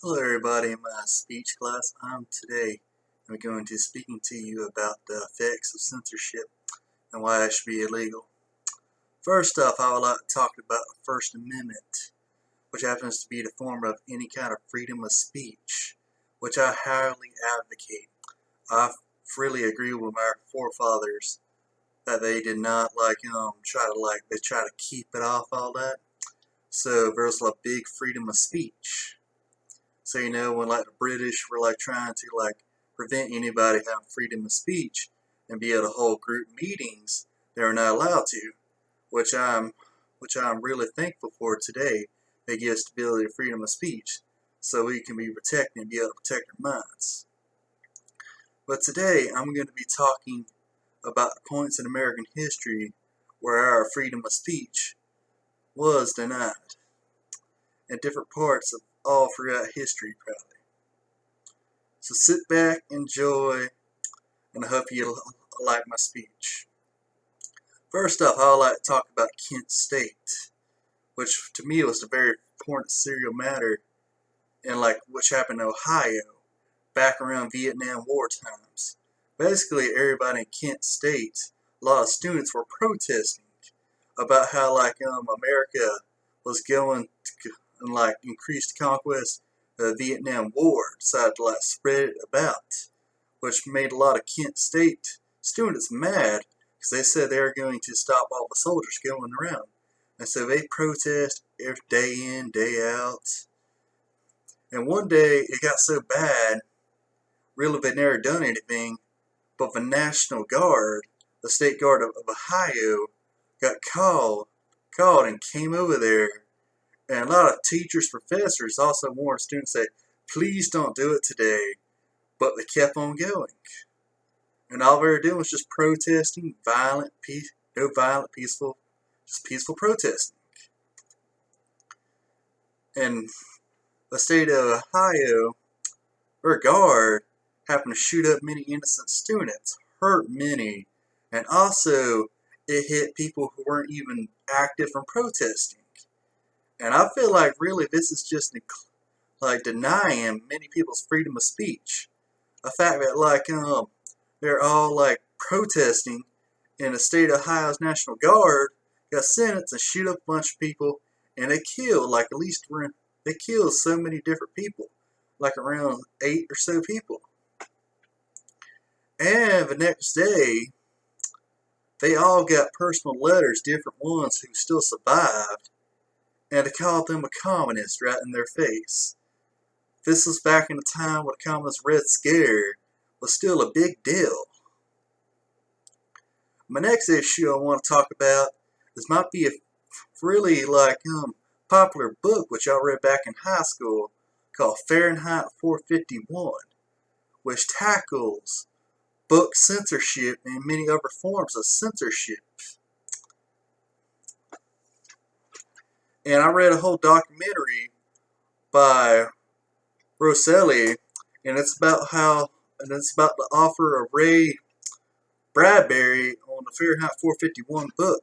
Hello everybody, in my speech class. Today I'm going to be speaking to you about the effects of censorship and why it should be illegal. First off, I would like to talk about the First Amendment, which happens to be the form of any kind of freedom of speech, which I highly advocate. I freely agree with my forefathers that they did not try to keep it off all that. So there's a big freedom of speech. So when the British were trying to prevent anybody having freedom of speech and be able to hold group meetings, they were not allowed to, which I'm really thankful for today. They give us the ability of freedom of speech, so we can be protected and be able to protect our minds. But today I'm going to be talking about the points in American history where our freedom of speech was denied, in different parts of all throughout history, probably. So sit back, enjoy, and I hope you like my speech. First off, I would like to talk about Kent State, which to me was a very important serial matter, and which happened in Ohio back around Vietnam War times. Basically, everybody in Kent State, a lot of students were protesting about how America was going to increased conquest of the Vietnam War, decided to spread it about, which made a lot of Kent State students mad because they said they were going to stop all the soldiers going around. And so they protest every day in, day out. And one day it got so bad, really they never done anything, but the National Guard, the State Guard of Ohio, got called and came over there. And a lot of teachers, professors also warned students that please don't do it today, but they kept on going. And all they were doing was just protesting, peaceful protesting. And the state of Ohio, their guard happened to shoot up many innocent students, hurt many, and also it hit people who weren't even active from protesting. And I feel like really this is just denying many people's freedom of speech. The fact that they're all protesting, and the state of Ohio's National Guard got sentenced and shoot up a bunch of people, and they killed they killed so many different people, around 8 or so people. And the next day, they all got personal letters, different ones who still survived, and they called them a communist right in their face. This was back in the time when the Communist Red Scare was still a big deal. My next issue I want to talk about might be a really popular book which I read back in high school called Fahrenheit 451, which tackles book censorship and many other forms of censorship. And I read a whole documentary by Rosselli, and it's about the author of Ray Bradbury on the Fahrenheit 451 book.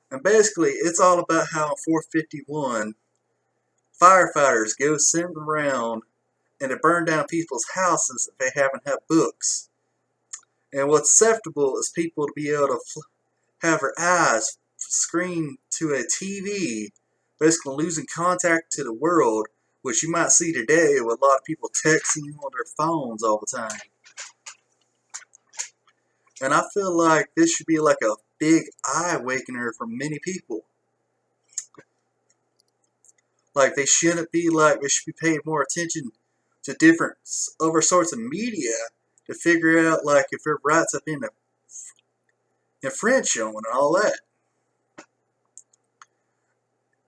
And basically, it's all about how in 451, firefighters go sitting around and they burn down people's houses if they haven't had books. And what's acceptable is people to be able to have their eyes screened to a TV, basically losing contact to the world, which you might see today with a lot of people texting on their phones all the time. And I feel like this should be a big eye-awakener for many people. They should be paid more attention to different other sorts of media to figure out if their rights have been infringed on and all that.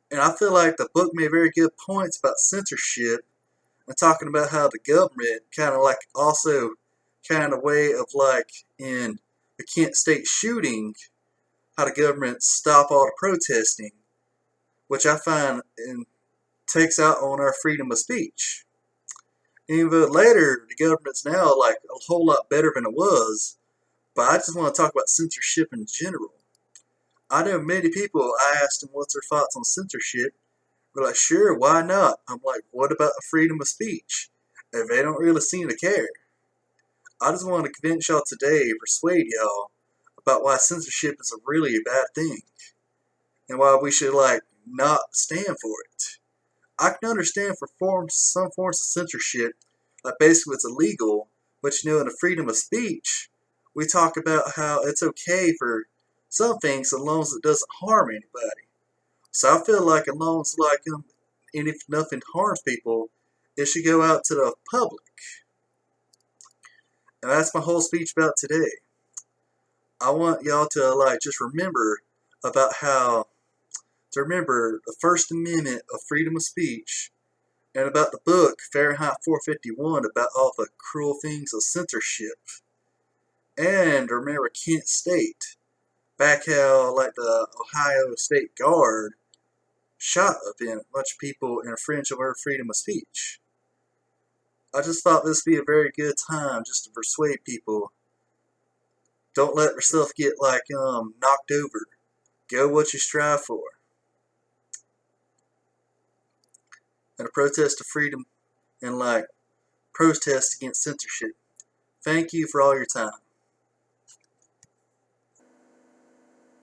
And I feel like the book made very good points about censorship and talking about how the government also way of in the Kent State shooting, how the government stopped all the protesting, which I find takes out on our freedom of speech. Even though later the government's now a whole lot better than it was, but I just want to talk about censorship in general. I know many people, I asked them what's their thoughts on censorship, We're like, sure, why not? I'm like, what about the freedom of speech? If they don't really seem to care. I just want to convince y'all today, persuade y'all about why censorship is a really bad thing. And why we should, not stand for it. I can understand for some forms of censorship, like basically it's illegal, but in the freedom of speech, we talk about how it's okay for some things as long as it doesn't harm anybody. So I feel like as long as and if nothing harms people, it should go out to the public. And that's my whole speech about today. I want y'all to just remember about remember the First Amendment of freedom of speech and about the book Fahrenheit 451 about all the cruel things of censorship. And remember Kent State, back how the Ohio State Guard shot a bunch of people and infringed on our freedom of speech. I just thought this would be a very good time just to persuade people. Don't let yourself get knocked over. Go what you strive for. And a protest of freedom and protest against censorship. Thank you for all your time.